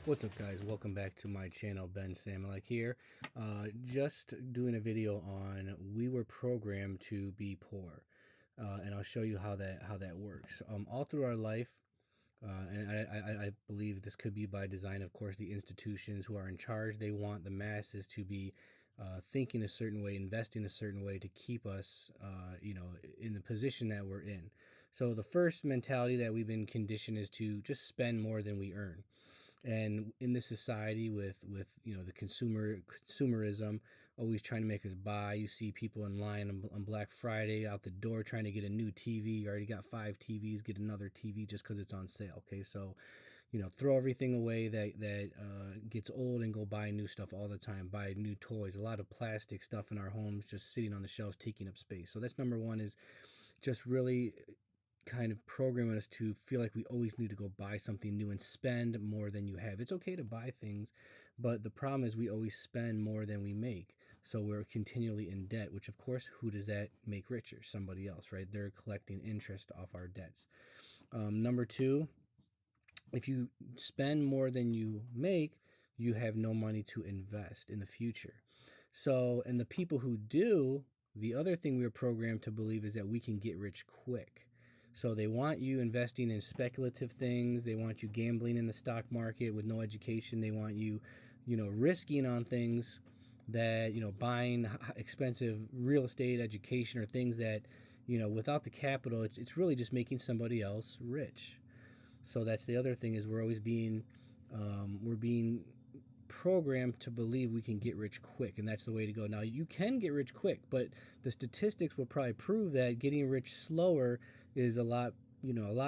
What's up, guys? Welcome back to my channel. Ben Samalek here. Just doing a video on we were programmed to be poor, and I'll show you how that works. All through our life, and I believe this could be by design. Of course, the institutions who are in charge, they want the masses to be thinking a certain way, investing a certain way to keep us, in the position that we're in. So the first mentality that we've been conditioned is to just spend more than we earn. And in this society with the consumerism always trying to make us buy, you see people in line on Black Friday out the door trying to get a new TV. You already got 5 TVs, get another TV just because it's on sale. Okay, so throw everything away that gets old and go buy new stuff all the time. Buy new toys. A lot of plastic stuff in our homes just sitting on the shelves taking up space. So that's number one, is just really kind of programming us to feel like we always need to go buy something new and spend more than you have. It's okay to buy things, but the problem is we always spend more than we make. So we're continually in debt, which of course, who does that make richer? Somebody else, right? They're collecting interest off our debts. Number two, if you spend more than you make, you have no money to invest in the future. So, and the people who do, the other thing we're programmed to believe is that we can get rich quick. So they want you investing in speculative things. They want you gambling in the stock market with no education. They want you, risking on things that, buying expensive real estate, education, or things that, without the capital, it's really just making somebody else rich. So that's the other thing, is we're being programmed to believe we can get rich quick, and that's the way to go. Now, you can get rich quick, but the statistics will probably prove that getting rich slower is a lot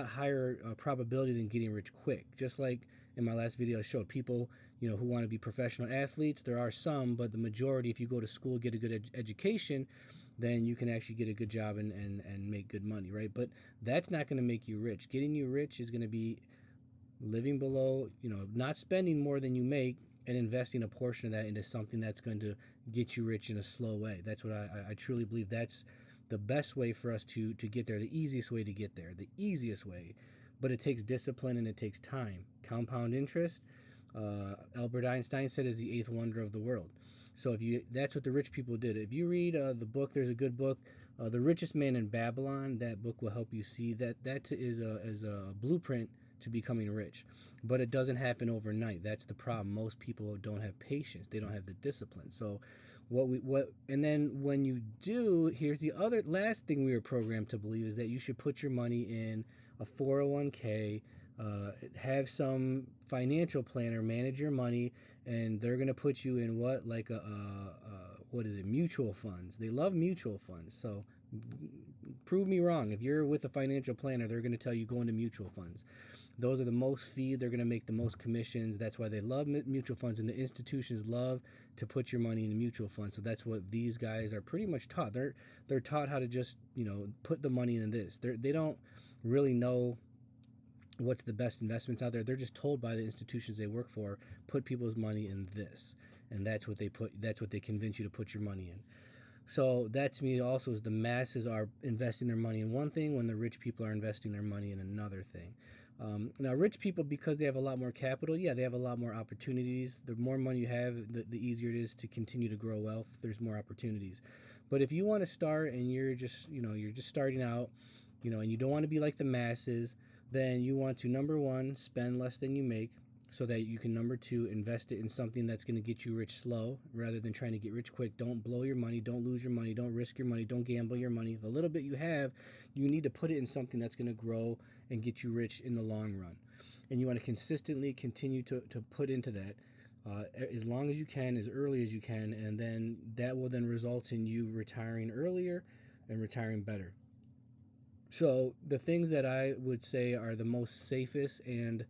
higher probability than getting rich quick. Just like in my last video, I showed people, who want to be professional athletes. There are some, but the majority, if you go to school, get a good education, then you can actually get a good job and make good money, right? But that's not going to make you rich. Getting you rich is going to be living below, not spending more than you make, and investing a portion of that into something that's going to get you rich in a slow way. That's what I truly believe. That's the best way for us to get there, the easiest way to get there, the easiest way. But it takes discipline and it takes time. Compound interest, Albert Einstein said, is the eighth wonder of the world. So that's what the rich people did. If you read the book, there's a good book, The Richest Man in Babylon. That book will help you see that is a blueprint to becoming rich. But it doesn't happen overnight. That's the problem. Most people don't have patience. They don't have the discipline. So and then when you do, here's the other last thing we were programmed to believe, is that you should put your money in a 401k, have some financial planner manage your money, and they're going to put you in mutual funds. They love mutual funds. So prove me wrong. If you're with a financial planner, they're going to tell you go into mutual funds. Those are the most fee. They're going to make the most commissions. That's why they love mutual funds, and the institutions love to put your money in a mutual fund. So that's what these guys are pretty much taught. They're taught how to just put the money in this. They don't really know what's the best investments out there. They're just told by the institutions they work for, put people's money in this, and that's what they convince you to put your money in. So that to me also is the masses are investing their money in one thing when the rich people are investing their money in another thing. Now, rich people, because they have a lot more capital, they have a lot more opportunities. The more money you have, the easier it is to continue to grow wealth. There's more opportunities. But if you want to start and you're just starting out, and you don't want to be like the masses, then you want to, number one, spend less than you make, so that you can, number two, invest it in something that's going to get you rich slow rather than trying to get rich quick. Don't blow your money. Don't lose your money. Don't risk your money. Don't gamble your money. The little bit you have, you need to put it in something that's going to grow and get you rich in the long run. And you want to consistently continue to put into that as long as you can, as early as you can, and then that will then result in you retiring earlier and retiring better. So the things that I would say are the most safest and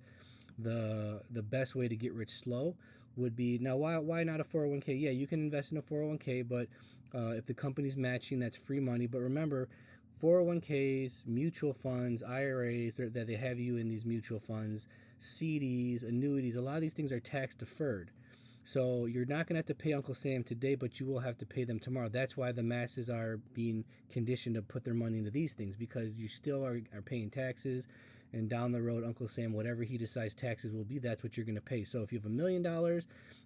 the best way to get rich slow would be, now why not a 401k? Yeah, you can invest in a 401k, but if the company's matching, that's free money. But remember, 401ks, mutual funds, IRAs, that they have you in these mutual funds, CDs, annuities, a lot of these things are tax deferred. So you're not going to have to pay Uncle Sam today, but you will have to pay them tomorrow. That's why the masses are being conditioned to put their money into these things, because you still are paying taxes, and down the road, Uncle Sam, whatever he decides taxes will be, that's what you're going to pay. So if you have $1 million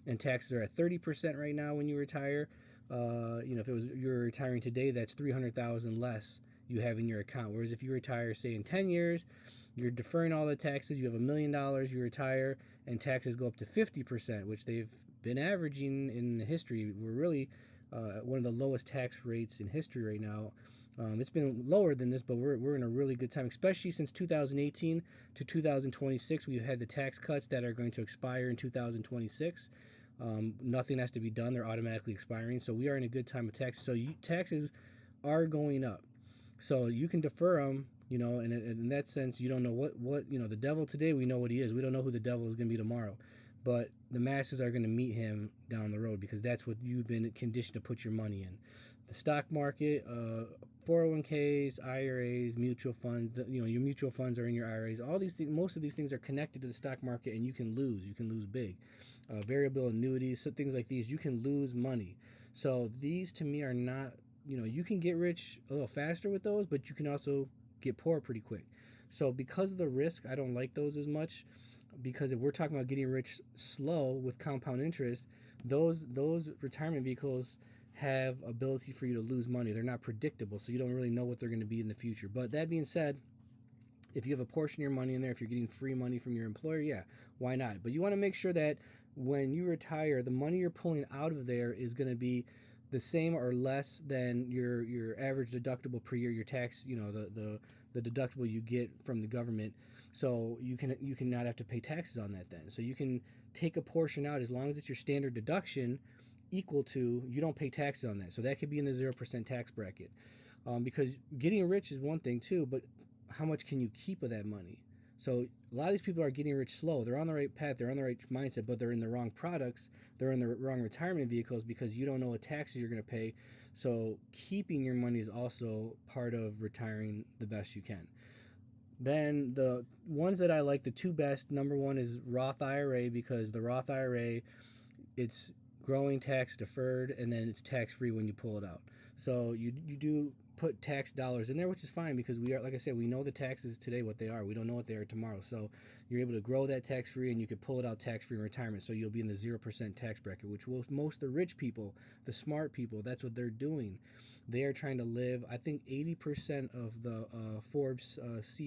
and taxes are at 30% right now when you retire, if you're retiring today, that's $300,000 less you have in your account. Whereas if you retire, say in 10 years, you're deferring all the taxes. You have $1 million, you retire, and taxes go up to 50%, which they've been averaging in history. We're really one of the lowest tax rates in history right now. It's been lower than this, but we're in a really good time, especially since 2018 to 2026. We've had the tax cuts that are going to expire in 2026. Nothing has to be done. They're automatically expiring. So we are in a good time of taxes. So taxes are going up. So you can defer them, and in that sense, you don't know what the devil today, we know what he is. We don't know who the devil is going to be tomorrow. But the masses are going to meet him down the road because that's what you've been conditioned to put your money in. The stock market, 401ks, IRAs, mutual funds, your mutual funds are in your IRAs. All these things, most of these things are connected to the stock market, and you can lose big. Variable annuities, so things like these, you can lose money. So these to me are not, you can get rich a little faster with those, but you can also get poor pretty quick. So because of the risk, I don't like those as much, because if we're talking about getting rich slow with compound interest, those retirement vehicles have ability for you to lose money. They're not predictable, so you don't really know what they're going to be in the future. But that being said, if you have a portion of your money in there, if you're getting free money from your employer, yeah, why not? But you want to make sure that when you retire, the money you're pulling out of there is going to be the same or less than your average deductible per year, your tax, the deductible you get from the government. So you can not have to pay taxes on that then. So you can take a portion out as long as it's your standard deduction equal to, you don't pay taxes on that. So that could be in the 0% tax bracket. Because getting rich is one thing too, but how much can you keep of that money? So a lot of these people are getting rich slow. They're on the right path. They're on the right mindset, but they're in the wrong products. They're in the wrong retirement vehicles because you don't know what taxes you're going to pay. So keeping your money is also part of retiring the best you can. Then the ones that I like, the two best, number one is Roth IRA, because the Roth IRA, it's growing tax deferred, and then it's tax free when you pull it out. So you do put tax dollars in there, which is fine, because we are, like I said, we know the taxes today what they are. We don't know what they are tomorrow. So you're able to grow that tax free, and you can pull it out tax free in retirement. So you'll be in the 0% tax bracket, which most of the rich people, the smart people, that's what they're doing. They are trying to live. I think 80% of the Forbes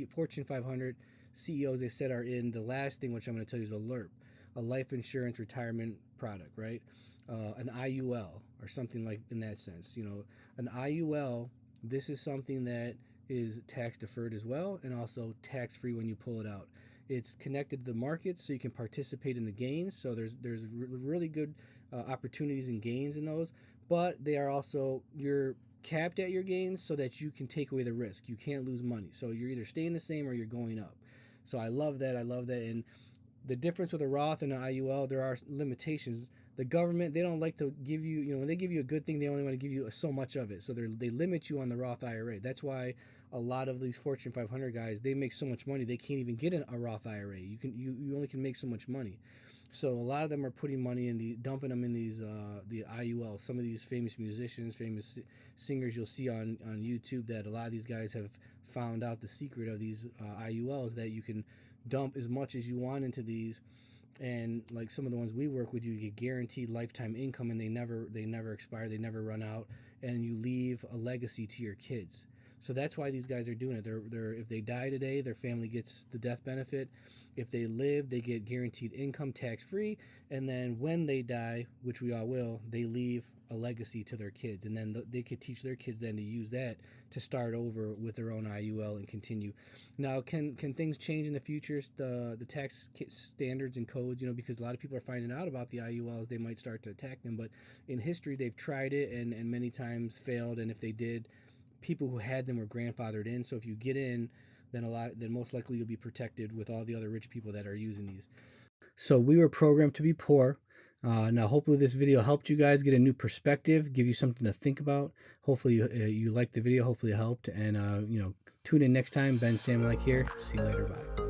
Fortune 500 CEOs, they said, are in the last thing, which I'm going to tell you, is a lirp, a life insurance retirement product, right? An IUL or something like in that sense. An IUL, this is something that is tax deferred as well, and also tax free when you pull it out. It's connected to the markets, so you can participate in the gains. So there's really good opportunities and gains in those, but they are also, you're capped at your gains so that you can take away the risk. You can't lose money. So you're either staying the same or you're going up. So I love that. And the difference with a Roth and an IUL, there are limitations. The government, they don't like to give you, when they give you a good thing, they only want to give you so much of it. So they limit you on the Roth IRA. That's why a lot of these Fortune 500 guys, they make so much money, they can't even get a Roth IRA. You only can make so much money. So a lot of them are putting money in dumping them in these the IUL. Some of these famous musicians, famous singers you'll see on YouTube, that a lot of these guys have found out the secret of these IULs, that you can dump as much as you want into these. And like some of the ones we work with, you get guaranteed lifetime income, and they never expire, they never run out, and you leave a legacy to your kids. So that's why these guys are doing it. They're if they die today, their family gets the death benefit. If they live, they get guaranteed income, tax free, and then when they die, which we all will, they leave a legacy to their kids, and then they could teach their kids then to use that to start over with their own IUL and continue. Now, can things change in the future? The tax standards and codes, because a lot of people are finding out about the IULs, they might start to attack them. But in history, they've tried it and many times failed. And if they did, people who had them were grandfathered in. So if you get in, then most likely you'll be protected with all the other rich people that are using these. So we were programmed to be poor. Now, hopefully this video helped you guys get a new perspective, give you something to think about. Hopefully you liked the video. Hopefully it helped. And, tune in next time. Ben Sam here. See you later. Bye.